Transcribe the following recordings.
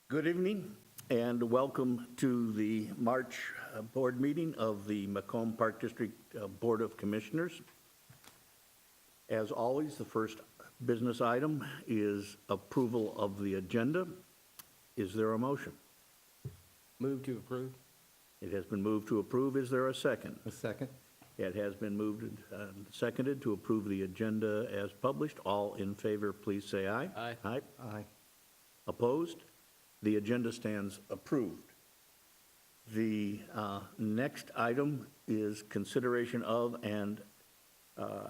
Good evening and welcome to the March board meeting of the Macomb Park District Board of Commissioners. As always, the first business item is approval of the agenda. Is there a motion? Move to approve. It has been moved to approve. Is there a second? A second. It has been moved and seconded to approve the agenda as published. All in favor, please say aye. Aye. Aye. Aye. Opposed? The agenda stands approved. The next item is consideration of and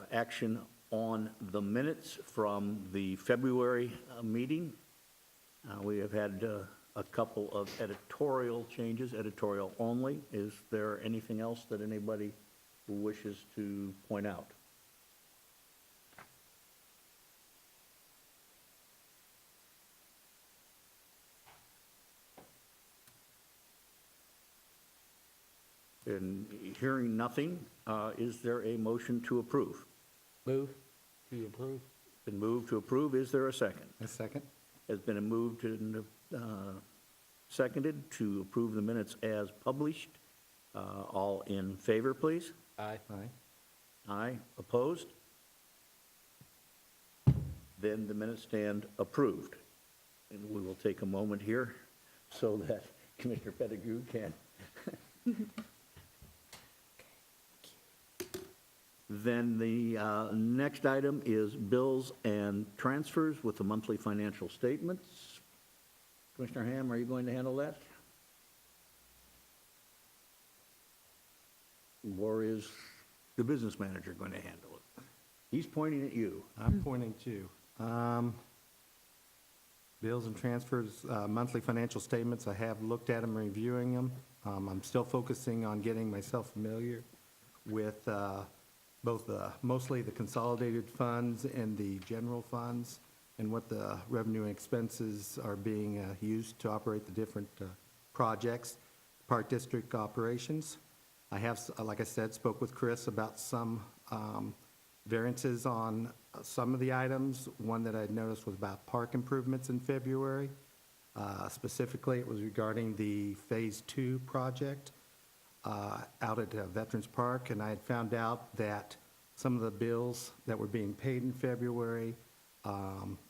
action on the minutes from the February meeting. We have had a couple of editorial changes, editorial only. Is there anything else that anybody wishes to point out? And hearing nothing, is there a motion to approve? Move to approve. Been moved to approve. Is there a second? A second. Has been moved and seconded to approve the minutes as published. All in favor, please? Aye. Aye. Aye. Opposed? Then the minutes stand approved. And we will take a moment here so that Commissioner Pettigrew can. Then the next item is bills and transfers with the monthly financial statements. Commissioner Ham, are you going to handle that? Or is the business manager going to handle it? He's pointing at you. I'm pointing to bills and transfers, monthly financial statements. I have looked at them, reviewing them. I'm still focusing on getting myself familiar with both mostly the consolidated funds and the general funds and what the revenue and expenses are being used to operate the different projects, Park District operations. I have, like I said, spoke with Chris about some variances on some of the items. One that I noticed was about park improvements in February. Specifically, it was regarding the Phase 2 project out at Veterans Park, and I had found out that some of the bills that were being paid in February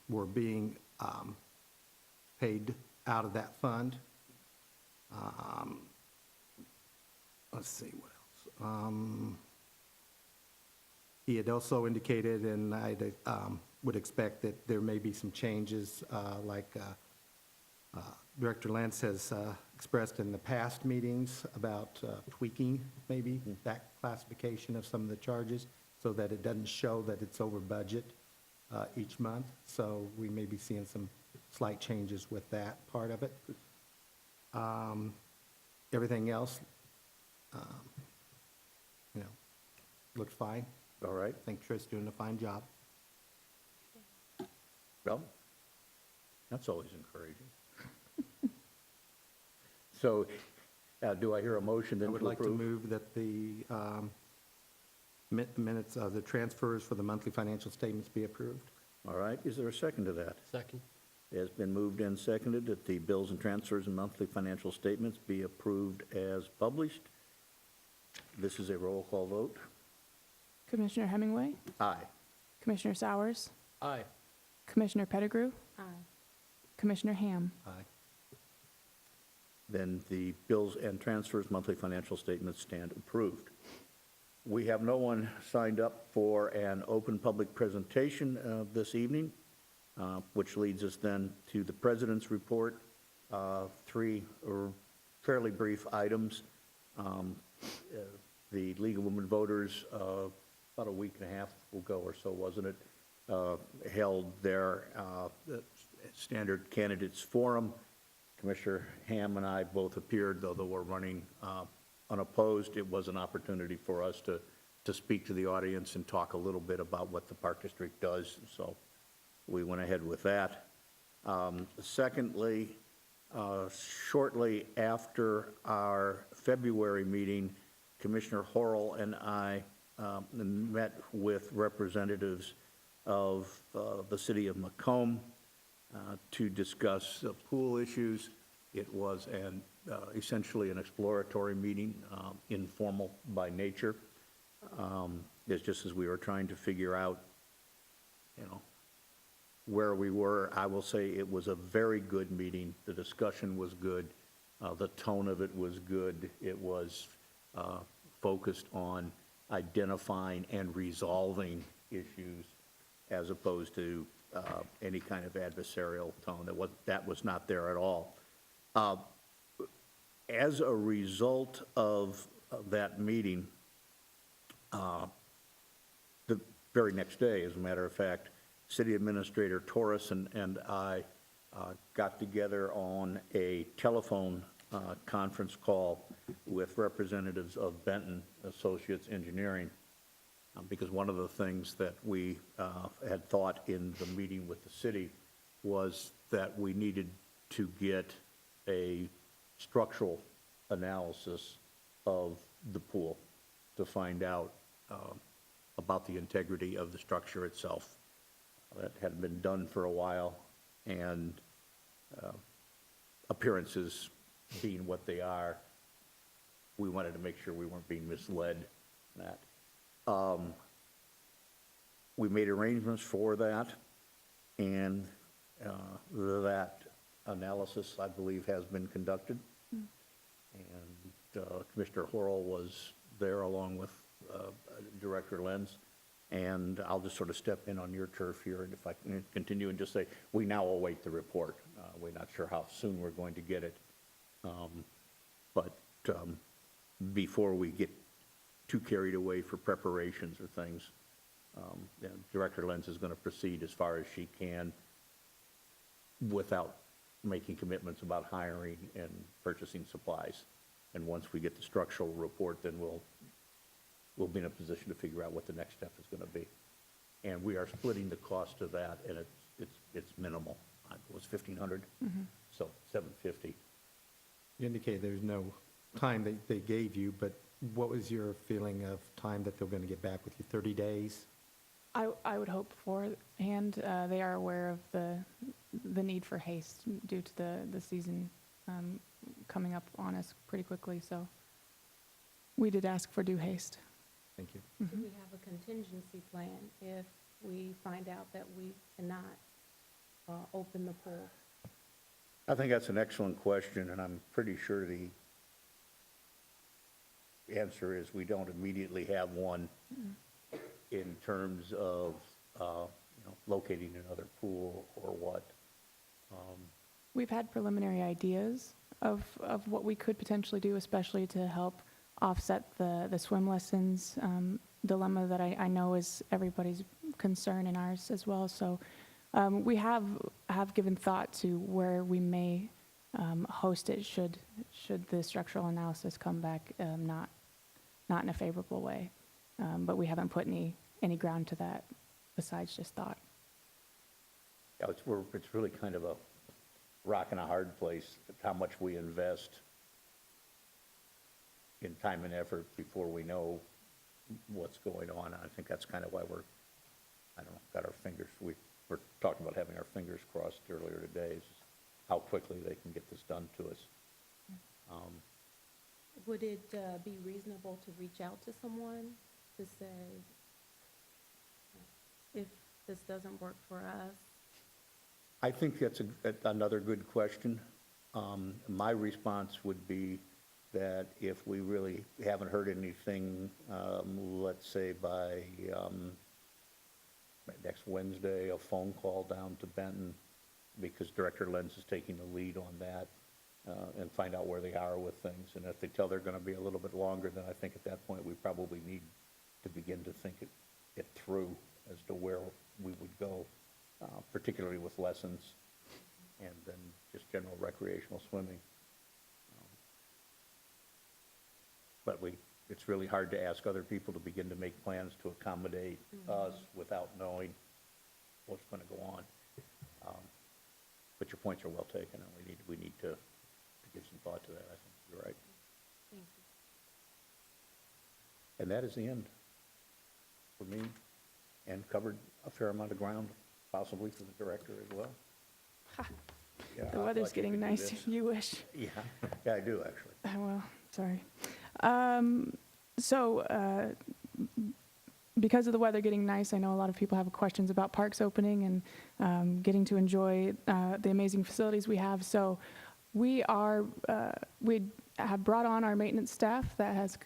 were being paid out of that fund. Let's see what else. He had also indicated, and I would expect that there may be some changes, like Director Lentz has expressed in the past meetings about tweaking maybe that classification of some of the charges so that it doesn't show that it's over budget each month. So we may be seeing some slight changes with that part of it. Everything else, looks fine. All right. I think Trish doing a fine job. Well, that's always encouraging. So do I hear a motion then I to would like to approve? move that the minutes of the transfers for the monthly financial statements be approved. All right. Is there a second to that? Second. It has been moved and seconded that the bills and transfers and monthly financial statements be approved as published. This is a roll call vote. Commissioner Hemingway, Aye. Commissioner Sowers, Aye. Commissioner Pettigrew, Commissioner Ham. Aye. Then the bills and transfers, monthly financial statements stand approved. We have no one signed up for an open public presentation this evening, which leads us then to the President's report. Three fairly brief items. The League of Women Voters, about a week and a half ago or so, wasn't it, held their standard candidates forum. Commissioner Ham and I both appeared, though we're running unopposed. It was an opportunity for us to speak to the audience and talk a little bit about what the Park District does. So we went ahead with that. Secondly, shortly after our February meeting, Commissioner Horrell and I met with representatives of the city of Macomb to discuss pool issues. It was essentially an exploratory meeting, informal by nature. It's just as we were trying to figure out, where we were. I will say it was a very good meeting. The discussion was good. The tone of it was good. It was focused on identifying and resolving issues as opposed to any kind of adversarial tone. That was not there at all. As a result of that meeting, the very next day, as a matter of fact, City Administrator Torres and I got together on a telephone conference call with representatives of Benton Associates Engineering, because one of the things that we had thought in the meeting with the city was that we needed to get a structural analysis of the pool to find out about the integrity of the structure itself. That hadn't been done for a while, and appearances being what they are, we wanted to make sure we weren't being misled in that. We made arrangements for that, and that analysis, I believe, has been conducted. And Commissioner Horrell was there along with Director Lenz. And I'll just sort of step in on your turf here, and if I can continue and just say, we now await the report. We're not sure how soon we're going to get it. But before we get too carried away for preparations or things, Director Lenz is going to proceed as far as she can without making commitments about hiring and purchasing supplies. And once we get the structural report, then we'll be in a position to figure out what the next step is going to be. And we are splitting the cost of that, and it's minimal. It was $1,500, so $750. You indicated there's no time that they gave you, but what was your feeling of time that they're going to get back with you? 30 days? I would hope beforehand. They are aware of the need for haste due to the season coming up on us pretty quickly, so we did ask for due haste. Thank you. Do we have a contingency plan if we find out that we cannot open the pool? I think that's an excellent question, and I'm pretty sure the answer is we don't immediately have one in terms of locating another pool or what. We've had preliminary ideas of what we could potentially do, especially to help offset the swim lessons dilemma that I know is everybody's concern and ours as well. So we have given thought to where we may host it should the structural analysis come back not in a favorable way. But we haven't put any ground to that besides just thought. Yeah, it's really kind of a rock and a hard place, how much we invest in time and effort before we know what's going on. And I think that's kind of why got our fingers, we were talking about having our fingers crossed earlier today, is how quickly they can get this done to us. Would it be reasonable to reach out to someone to say, if this doesn't work for us? I think that's another good question. My response would be that if we really haven't heard anything, let's say by next Wednesday, a phone call down to Benton, because Director Lenz is taking the lead on that, and find out where they are with things. And if they tell they're going to be a little bit longer, then I think at that point we probably need to begin to think it through as to where we would go, particularly with lessons and then just general recreational swimming. But it's really hard to ask other people to begin to make plans to accommodate us without knowing what's going to go on. But your points are well taken, and we need to give some thought to that. I think you're right. Thank you. And that is the end for me, and covered a fair amount of ground, possibly for the director as well. Yeah, The I weather's thought you getting could do nice. this. You wish. Yeah, yeah, I do, actually. Well, sorry. So, because of the weather getting nice, I know a lot of people have questions about parks opening and getting to enjoy the amazing facilities we have. So we have brought on our maintenance staff that has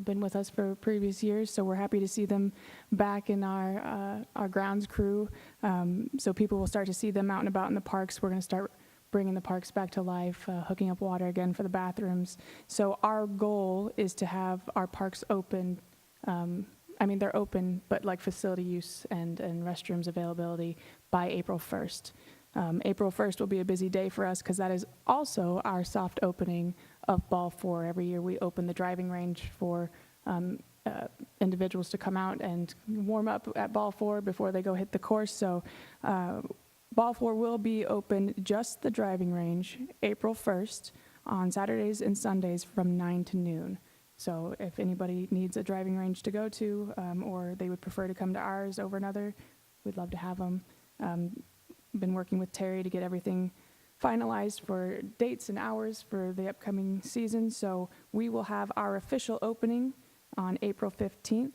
been with us for previous years. So we're happy to see them back in our grounds crew. So people will start to see them out and about in the parks. We're going to start bringing the parks back to life, hooking up water again for the bathrooms. So our goal is to have our parks open. They're open, but like facility use and restrooms availability by April 1st. April 1st will be a busy day for us because that is also our soft opening of Ball 4. Every year we open the driving range for individuals to come out and warm up at Ball 4 before they go hit the course. So Ball 4 will be open, just the driving range, April 1st on Saturdays and Sundays from 9 to noon. So if anybody needs a driving range to go to, or they would prefer to come to ours over another, we'd love to have them. Been working with Terry to get everything finalized for dates and hours for the upcoming season. So we will have our official opening on April 15th,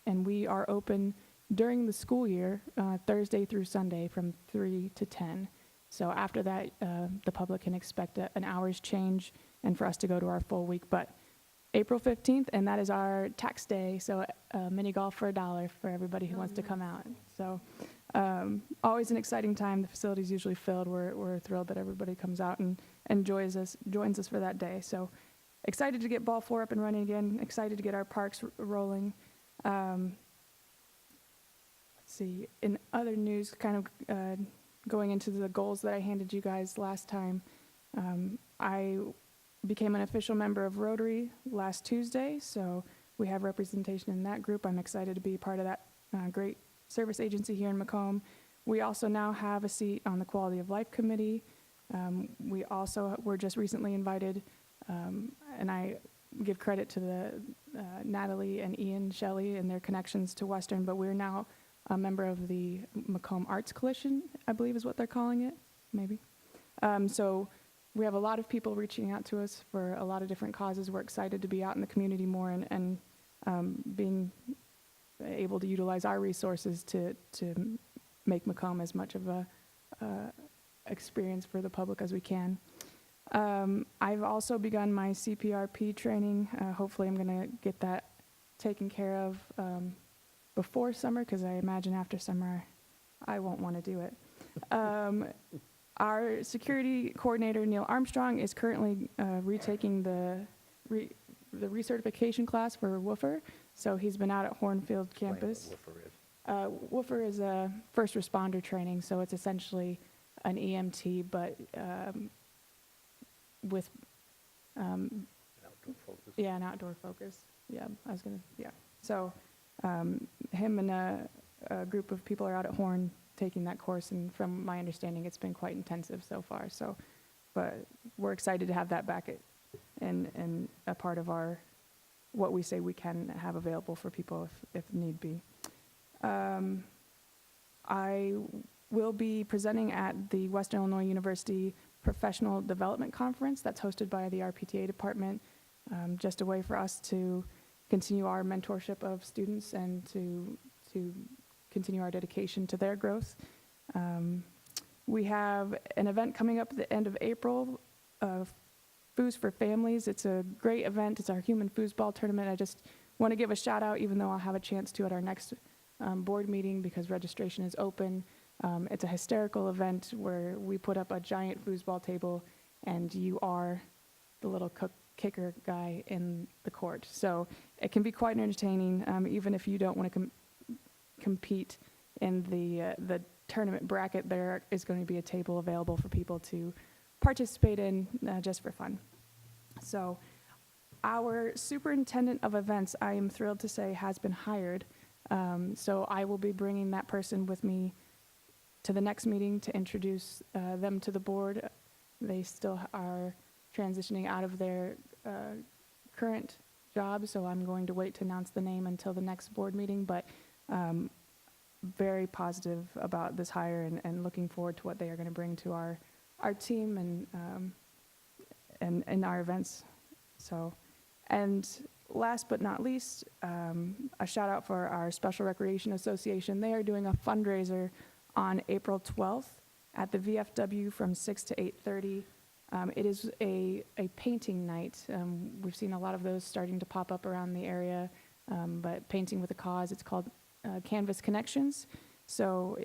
and we are open during the school year, Thursday through Sunday from 3 to 10. So after that, the public can expect an hour's change and for us to go to our full week. But April 15th, and that is our tax day, so mini golf for $1 for everybody who wants to come out. So always an exciting time. The facility's usually filled. We're thrilled that everybody comes out and joins us for that day. So excited to get Ball 4 up and running again, excited to get our parks rolling. Let's see, in other news, kind of going into the goals that I handed you guys last time, I became an official member of Rotary last Tuesday, so we have representation in that group. I'm excited to be part of that great service agency here in Macomb. We also now have a seat on the Quality of Life Committee. We also were just recently invited, and I give credit to the Natalie and Ian Shelley and their connections to Western, but we're now a member of the Macomb Arts Coalition, I believe is what they're calling it, maybe. So we have a lot of people reaching out to us for a lot of different causes. We're excited to be out in the community more and being able to utilize our resources to make Macomb as much of a experience for the public as we can. I've also begun my CPRP training. Hopefully I'm going to get that taken care of before summer, because I imagine after summer I won't want to do it. Our security coordinator, Neil Armstrong, is currently retaking the recertification class for Woofer. So he's been out at Hornfield campus. Woofer is a first responder training, so it's essentially an EMT, but with Outdoor focus. yeah, an outdoor focus. So him and a group of people are out at Horn taking that course, and from my understanding, it's been quite intensive so far. So, but we're excited to have that back and a part of our what we say we can have available for people if need be. I will be presenting at the Western Illinois University Professional Development Conference that's hosted by the RPTA department, just a way for us to continue our mentorship of students and to continue our dedication to their growth. We have an event coming up at the end of April, Foos for Families. It's a great event. It's our human foosball tournament. I just want to give a shout out, even though I'll have a chance to at our next board meeting, because registration is open. It's a hysterical event where we put up a giant foosball table and you are the little kicker guy in the court. So it can be quite entertaining, even if you don't want to compete in the tournament bracket. There is going to be a table available for people to participate in just for fun. So our superintendent of events, I am thrilled to say, has been hired. So I will be bringing that person with me to the next meeting to introduce them to the board. They still are transitioning out of their current job, so I'm going to wait to announce the name until the next board meeting, but very positive about this hire and looking forward to what they are going to bring to our our team and our events. So, and last but not least, a shout out for our Special Recreation Association. They are doing a fundraiser on April 12th at the VFW from 6 to 8:30. It is a painting night. We've seen a lot of those starting to pop up around the area, but painting with a cause. It's called Canvas Connections. So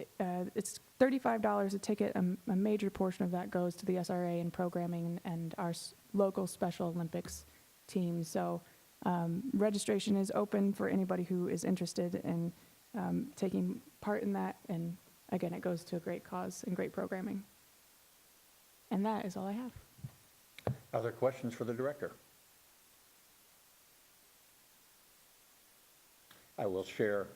it's $35 a ticket. A major portion of that goes to the SRA and programming and our local Special Olympics team. So registration is open for anybody who is interested in taking part in that. And again, it goes to a great cause and great programming. And that is all I have. Are there questions for the director? I will share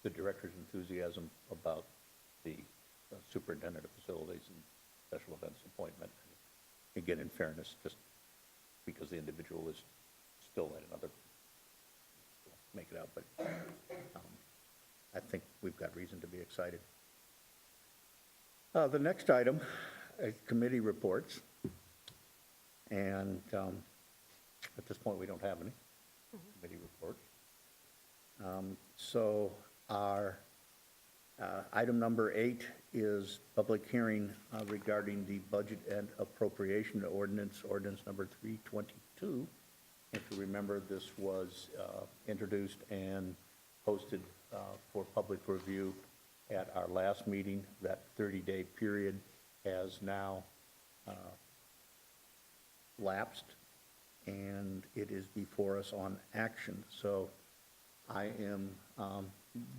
the director's enthusiasm about the superintendent of facilities and special events appointment. Again, in fairness, just because the individual is still at another, make it out, but I think we've got reason to be excited. The next item, committee reports. And at this point, we don't have any committee reports. So our item number 8 is public hearing regarding the budget and appropriation ordinance number 322. If you remember, this was introduced and posted for public review at our last meeting. That 30-day period has now lapsed, and it is before us on action. So I am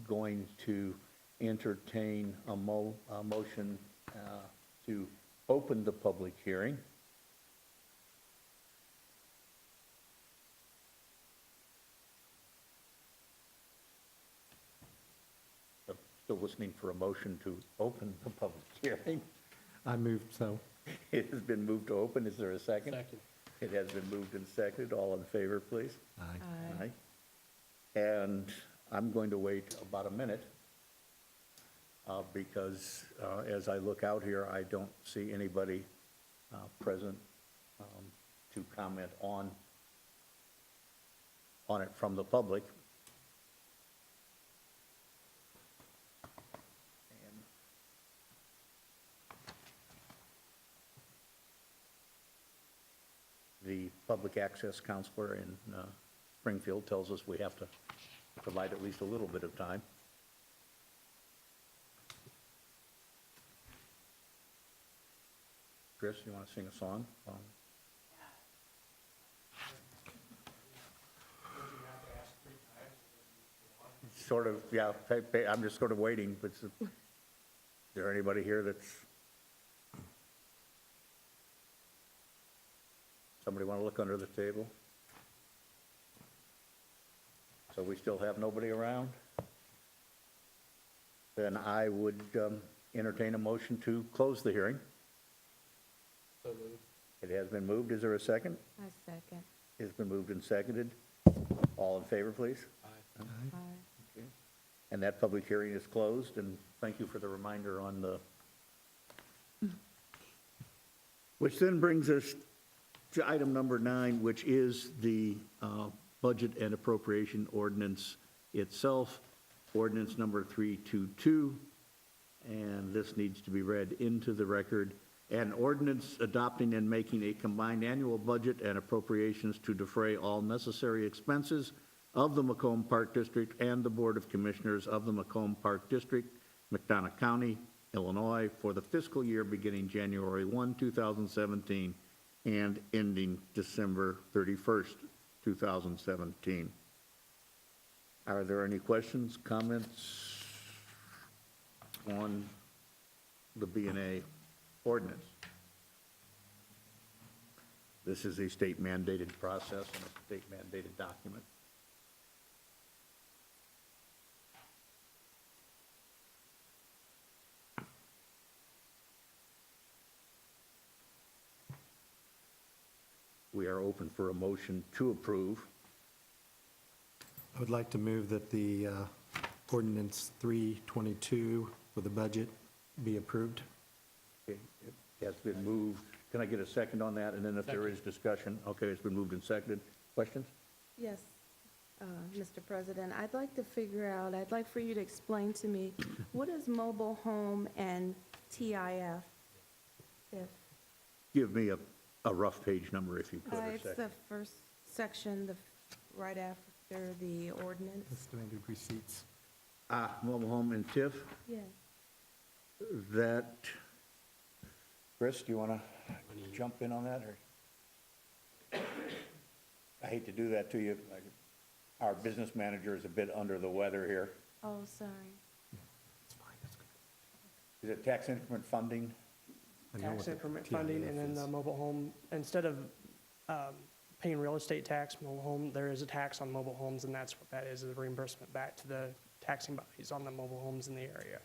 going to entertain a motion to open the public hearing. I'm still listening for a motion to open the public hearing. I moved so. It has been moved to open. Is there a second? Second. It has been moved and seconded. All in favor, please? Aye. Aye. And I'm going to wait about a minute because as I look out here, I don't see anybody present to comment on it from the public. And the public access counselor in Springfield tells us we have to provide at least a little bit of time. Chris, you want to sing a song? Sort of, yeah, I'm just sort of waiting, but is there anybody here that's, somebody want to look under the table? So we still have nobody around? Then I would entertain a motion to close the hearing. So moved. It has been moved. Is there a second? I second. It's been moved and seconded. All in favor, please? Aye. Aye. Okay. And that public hearing is closed, and thank you for the reminder on the, which then brings us to item number 9, which is the budget and appropriation ordinance itself, ordinance number 322, and this needs to be read into the record. An ordinance adopting and making a combined annual budget and appropriations to defray all necessary expenses of the Macomb Park District and the Board of Commissioners of the Macomb Park District, McDonough County, Illinois, for the fiscal year beginning January 1, 2017, and ending December 31st, 2017. Are there any questions, comments on the B&A ordinance? This is a state mandated process and a state mandated document. We are open for a motion to approve. I would like to move that the ordinance 322 for the budget be approved. It's been moved. Can I get a second on that? And then if there is discussion, okay, it's been moved and seconded. Questions? Yes, Mr. President, I'd like to figure out, I'd like for you to explain to me, what is mobile home and TIF? If, Give me a rough page number if you could, or it's second. the first section, right after the ordinance. Estimated receipts. Mobile home and TIF, Yes. that, Chris, do you want to jump in on that, or? I hate to do that to you. Our business manager is a bit under the weather here. Oh, sorry. Is it tax increment funding? I know Tax what the increment TIF funding, and then is. the mobile home, instead of paying real estate tax, mobile home, there is a tax on mobile homes, and that's what that is a reimbursement back to the taxing bodies on the mobile homes in the area.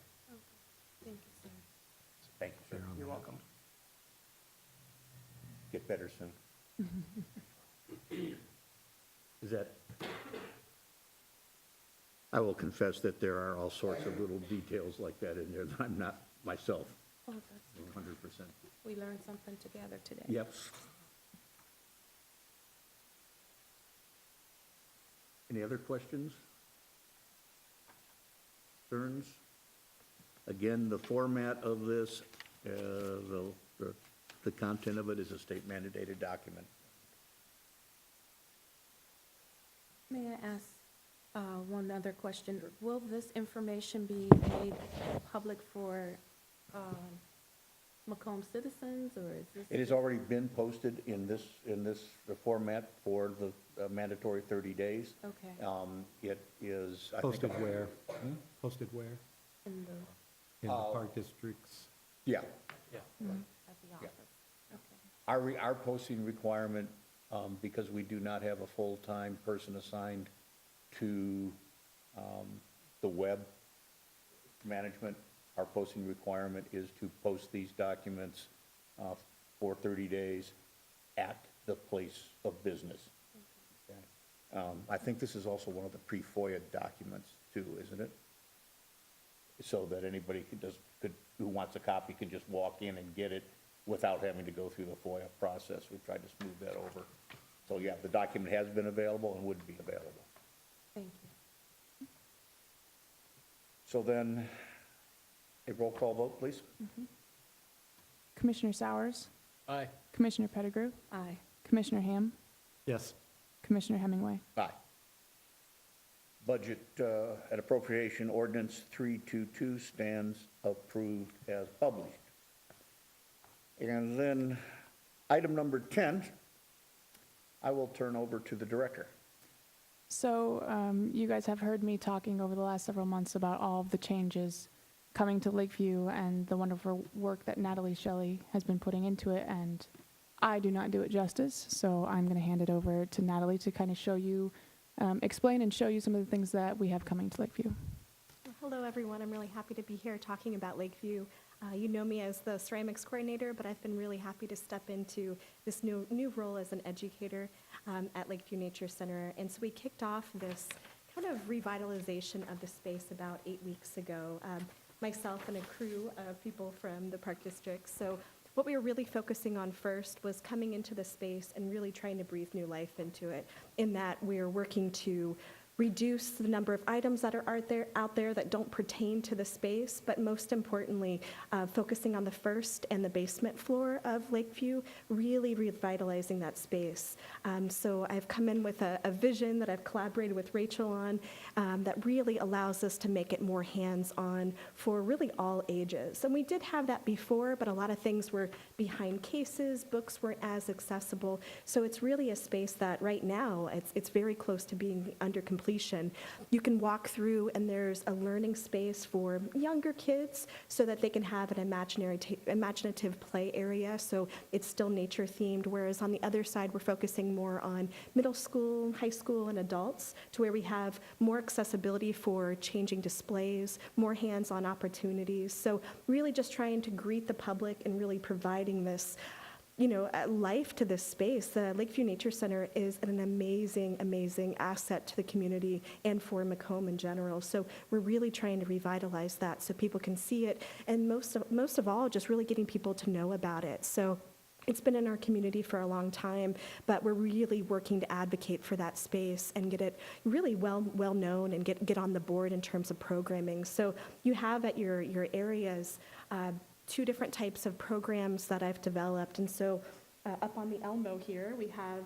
Thank you, sir. Thank you, sir. You're welcome. Get better soon. Is that? I will confess that there are all sorts of little details like that in there that I'm not myself Oh, that's, 100%. we learned something together today. Yep. Any other questions? Concerns? Again, the format of this, the content of it is a state mandated document. May I ask one other question? Will this information be made public for Macomb citizens, or is this? It has already been posted in this format for the mandatory 30 days. Okay, It is, I think. Posted where? Posted where? in the, In the park districts? Yeah. at the office? Okay. Our posting requirement, because we do not have a full-time person assigned to the web management, our posting requirement is to post these documents for 30 days at the place of business. Okay. I think this is also one of the pre-FOIA documents too, isn't it? So that anybody who wants a copy can just walk in and get it without having to go through the FOIA process. We've tried to smooth that over. So yeah, the document has been available and would be available. Thank you. So then, a roll call vote, please. Commissioner Sowers, Aye. Commissioner Pettigrew, Aye. Commissioner Ham, Yes. Commissioner Hemingway. Aye. Budget and appropriation ordinance 322 stands approved as published. And then, item number 10, I will turn over to the director. So you guys have heard me talking over the last several months about all of the changes coming to Lakeview and the wonderful work that Natalie Shelley has been putting into it, and I do not do it justice, so I'm going to hand it over to Natalie to kind of show you, explain and show you some of the things that we have coming to Lakeview. Well, hello, everyone. I'm really happy to be here talking about Lakeview. You know me as the ceramics coordinator, but I've been really happy to step into this new role as an educator at Lakeview Nature Center. And so we kicked off this kind of revitalization of the space about 8 weeks ago, myself and a crew of people from the Park District. So what we were really focusing on first was coming into the space and really trying to breathe new life into it, in that we're working to reduce the number of items that are out there that don't pertain to the space, but most importantly, focusing on the first and the basement floor of Lakeview, really revitalizing that space. So I've come in with a vision that I've collaborated with Rachel on that really allows us to make it more hands-on for really all ages. And we did have that before, but a lot of things were behind cases, books weren't as accessible. So it's really a space that right now, it's very close to being under completion. You can walk through and there's a learning space for younger kids so that they can have an imaginative play area. So it's still nature themed, whereas on the other side, we're focusing more on middle school, high school, and adults, to where we have more accessibility for changing displays, more hands-on opportunities. So really just trying to greet the public and really providing this life to this space. The Lakeview Nature Center is an amazing, amazing asset to the community and for Macomb in general. So we're really trying to revitalize that so people can see it, and most of all, just really getting people to know about it. So it's been in our community for a long time, but we're really working to advocate for that space and get it really well known and get on the board in terms of programming. So you have at your areas 2 different types of programs that I've developed. And so up on the Elmo here, we have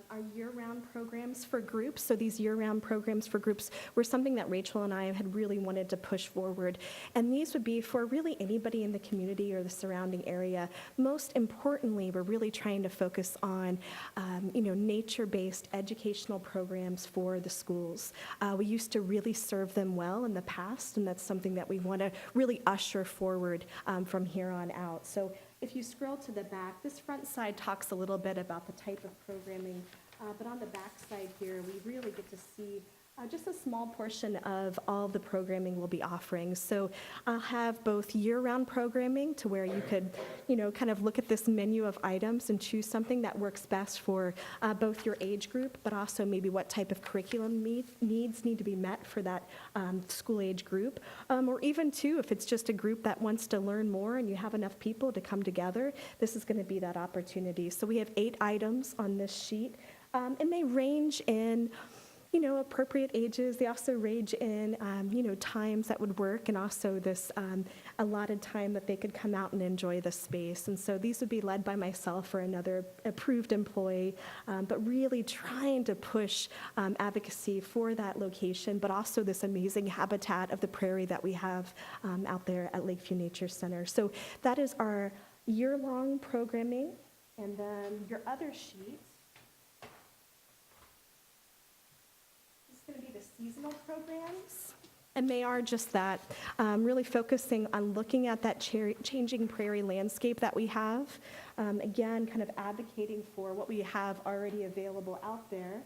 our year-round programs for groups. So these year-round programs for groups were something that Rachel and I had really wanted to push forward. And these would be for really anybody in the community or the surrounding area. Most importantly, we're really trying to focus on, nature-based educational programs for the schools. We used to really serve them well in the past, and that's something that we want to really usher forward from here on out. So if you scroll to the back, this front side talks a little bit about the type of programming, but on the back side here, we really get to see just a small portion of all the programming we'll be offering. So I'll have both year-round programming to where you could, kind of look at this menu of items and choose something that works best for both your age group, but also maybe what type of curriculum needs need to be met for that school age group. Or even too, if it's just a group that wants to learn more and you have enough people to come together, this is going to be that opportunity. So we have 8 items on this sheet, and they range in appropriate ages. They also range in, times that would work, and also this allotted time that they could come out and enjoy the space. And so these would be led by myself or another approved employee, but really trying to push advocacy for that location, but also this amazing habitat of the prairie that we have out there at Lakeview Nature Center. So that is our year-long programming. And then your other sheet going to be the seasonal programs, and they are just that, really focusing on looking at that changing prairie landscape that we have, again, kind of advocating for what we have already available out there.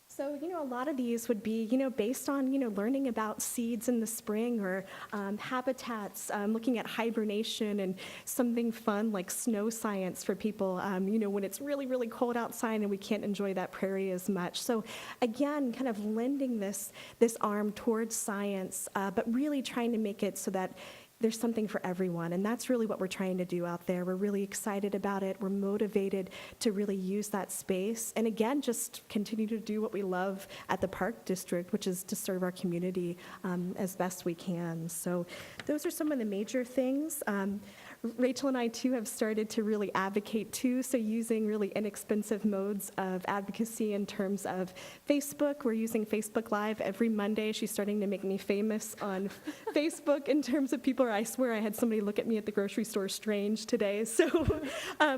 So, a lot of these would be, based on, learning about seeds in the spring or habitats, looking at hibernation and something fun like snow science for people, when it's really, really cold outside and we can't enjoy that prairie as much. So again, kind of lending this arm towards science, but really trying to make it so that there's something for everyone, and that's really what we're trying to do out there. We're really excited about it. We're motivated to really use that space, and again, just continue to do what we love at the Park District, which is to serve our community as best we can. So those are some of the major things. Rachel and I, too, have started to really advocate, too, so using really inexpensive modes of advocacy in terms of Facebook. We're using Facebook Live every Monday. She's starting to make me famous on Facebook in terms of people. I swear I had somebody look at me at the grocery store strange today. So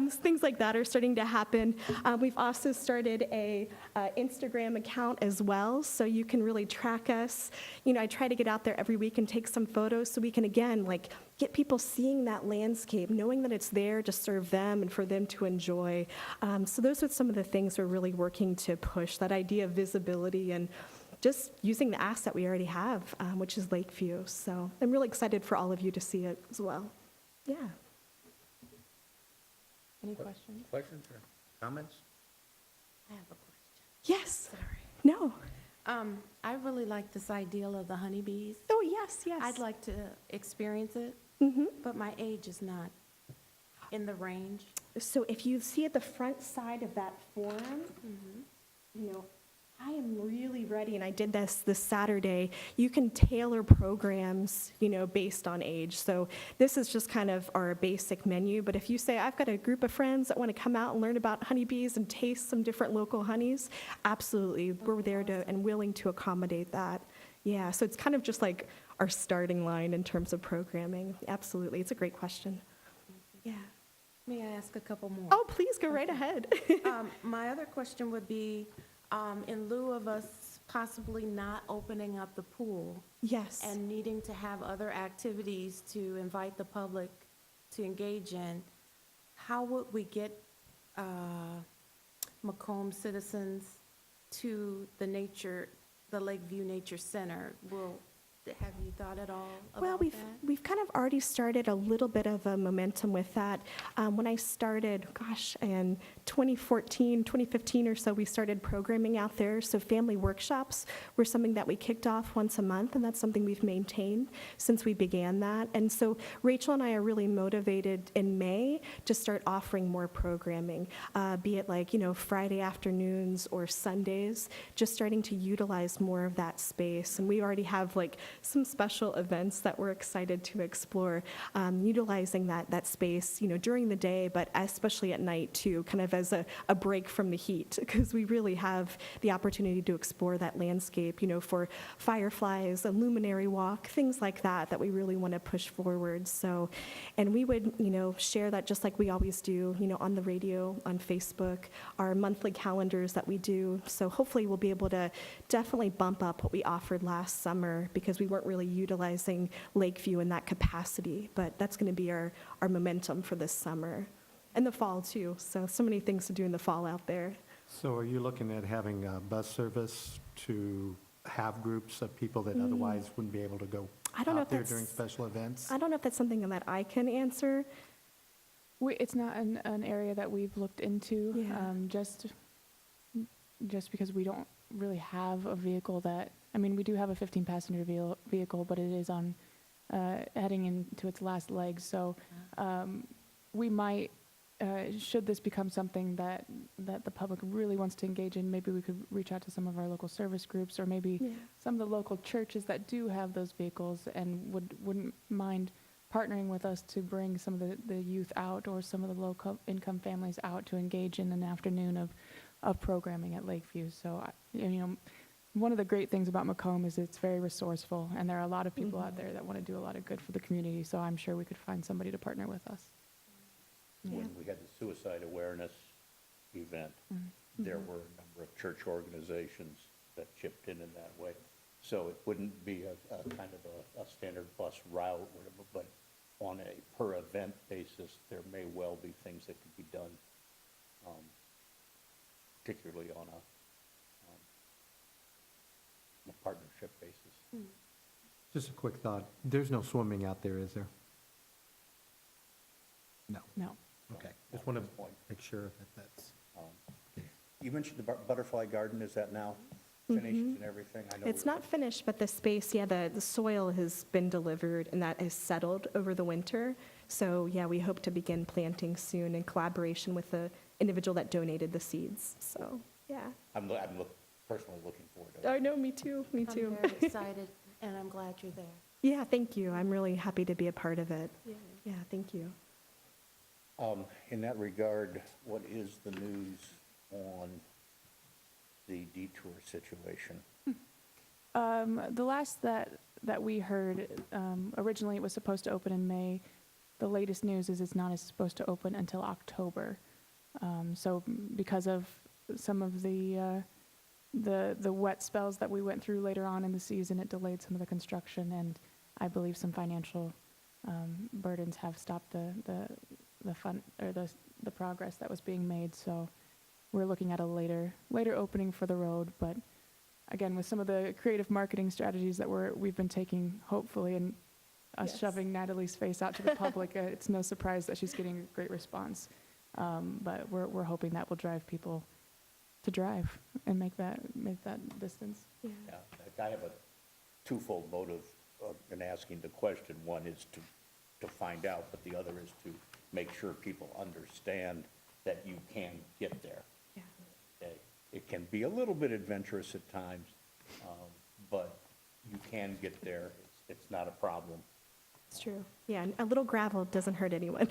things like that are starting to happen. We've also started a Instagram account as well, so you can really track us. I try to get out there every week and take some photos so we can, again, get people seeing that landscape, knowing that it's there to serve them and for them to enjoy. So those are some of the things we're really working to push, that idea of visibility and just using the asset we already have, which is Lakeview. So I'm really excited for all of you to see it as well. Yeah. Any questions? Questions or comments? I have a question. Yes. Sorry. No. I really like this ideal of the honeybees. Oh, yes, yes. I'd like to experience it, but my age is not in the range. So if you see at the front side of that form, I am really ready, and I did this Saturday. You can tailor programs, based on age. So this is just kind of our basic menu. But if you say, I've got a group of friends that want to come out and learn about honeybees and taste some different local honeys, absolutely, we're there to and willing to accommodate that. Yeah, so it's kind of just like our starting line in terms of programming. Absolutely, it's a great question. Yeah. May I ask a couple more? Oh, please go right ahead. My other question would be, in lieu of us possibly not opening up the pool Yes. and needing to have other activities to invite the public to engage in, how would we get Macomb citizens to the Lakeview Nature Center? Have you thought at all Well, about that? we've kind of already started a little bit of a momentum with that. When I started, gosh, in 2014, 2015 or so, we started programming out there. So family workshops were something that we kicked off once a month, and that's something we've maintained since we began that. And so Rachel and I are really motivated in May to start offering more programming, be it like, Friday afternoons or Sundays, just starting to utilize more of that space. And we already have like some special events that we're excited to explore, utilizing that space, during the day, but especially at night too, kind of as a break from the heat, because we really have the opportunity to explore that landscape, for fireflies, a luminary walk, things like that we really want to push forward. So, and we would, share that just like we always do, on the radio, on Facebook, our monthly calendars that we do. So hopefully we'll be able to definitely bump up what we offered last summer, because we weren't really utilizing Lakeview in that capacity, but that's going to be our momentum for this summer and the fall too. So many things to do in the fall out there. So are you looking at having a bus service to have groups of people that otherwise wouldn't be able to go I don't know out if there that's- during special events? I don't know if that's something that I can answer. It's not an area that we've looked into, Yeah. just because we don't really have a vehicle that, we do have a 15-passenger vehicle, but it is on, heading into its last legs. So we might, should this become something that the public really wants to engage in, maybe we could reach out to some of our local service groups, or maybe Yeah. some of the local churches that do have those vehicles and wouldn't mind partnering with us to bring some of the youth out, or some of the low-income families out to engage in an afternoon of programming at Lakeview. So, one of the great things about Macomb is it's very resourceful, and there are a lot of people out there that want to do a lot of good for the community, so I'm sure we could find somebody to partner with us. When we had the suicide awareness event, there were a number of church organizations that chipped in that way. So it wouldn't be a kind of a standard bus route, or whatever, but on a per event basis, there may well be things that could be done, particularly on a partnership basis. Just a quick thought. There's no swimming out there, is there? No. No. Okay. Just want to Point. make sure that that's. You mentioned the butterfly garden, is that now finished and everything? I know It's we- not finished, but the space, the soil has been delivered, and that has settled over the winter. So, we hope to begin planting soon in collaboration with the individual that donated the seeds. So, I'm personally looking forward to it. I know, me too, me I'm too. very excited, and I'm glad you're there. Yeah, thank you. I'm really happy to be a part of it. Yeah, thank you. In that regard, what is the news on the detour situation? The last that we heard, originally it was supposed to open in May. The latest news is it's not supposed to open until October. So because of some of the wet spells that we went through later on in the season, it delayed some of the construction, and I believe some financial burdens have stopped the progress that was being made. So we're looking at a later opening for the road, but again, with some of the creative marketing strategies that we've been taking, hopefully, and us Yes. shoving Natalie's face out to the public, it's no surprise that she's getting a great response. But we're hoping that will drive people to drive and make that distance. Yeah. Yeah, I have a twofold motive in asking the question. One is to find out, but the other is to make sure people understand that you can get there. Yeah. Okay? It can be a little bit adventurous at times, but you can get there. It's not a problem. It's true. Yeah, and a little gravel doesn't hurt anyone.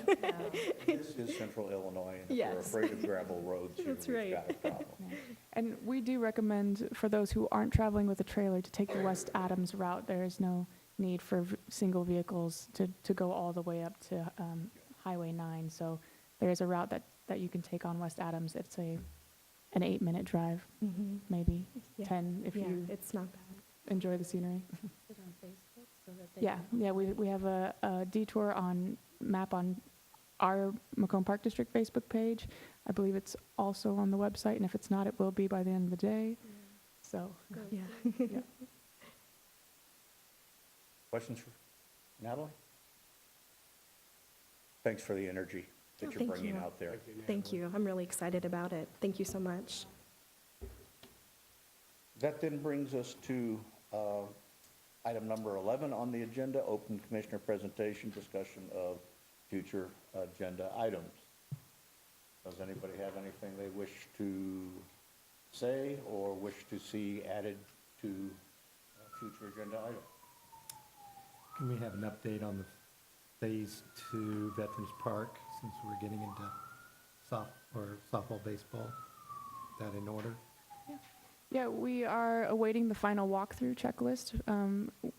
This is central Illinois, and if we're Yes. afraid of gravel roads here, That's we've right. got a problem. Yeah. And we do recommend, for those who aren't traveling with a trailer, to take the West Adams route. There is no need for single vehicles to go all the way up to Highway 9. So there is a route that you can take on West Adams. It's an 8-minute drive, maybe Yeah. 10 if you It's not bad. enjoy the scenery. Put it on Facebook so that they Yeah, can- we have a detour map on our Macomb Park District Facebook page. I believe it's also on the website, and if it's not, it will be by the end of the day. So, Yeah. yeah. Questions for Natalie? Thanks for the energy that Oh, you're thank bringing you. out there. Thank you. I'm really excited about it. Thank you so much. That then brings us to item number 11 on the agenda, open commissioner presentation, discussion of future agenda items. Does anybody have anything they wish to say or wish to see added to future agenda items? Can we have an update on the Phase 2 Veterans Park, since we're getting into softball, baseball? That in order? Yeah, we are awaiting the final walkthrough checklist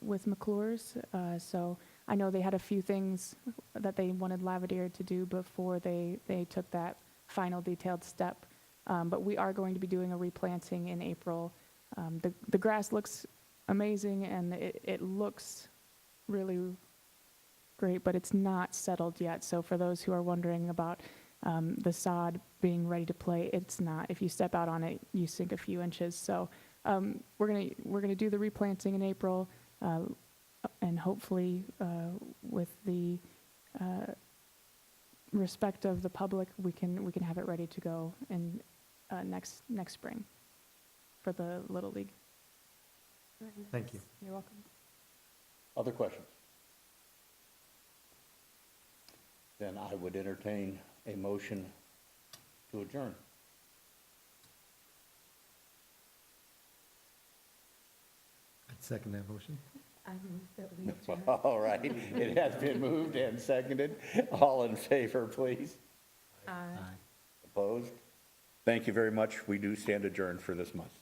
with McClure's. So I know they had a few things that they wanted Lavadier to do before they took that final detailed step. But we are going to be doing a replanting in April. The grass looks amazing and it looks really great, but it's not settled yet. So for those who are wondering about the sod being ready to play, it's not. If you step out on it, you sink a few inches. So we're gonna do the replanting in April, and hopefully with the respect of the public, we can have it ready to go in next spring for the Little League. Thank you. You're welcome. Other questions? Then I would entertain a motion to adjourn. I'd second that motion. I move that we adjourn. All right, it has been moved and seconded. All in favor, please. Aye. Opposed? Thank you very much. We do stand adjourned for this month.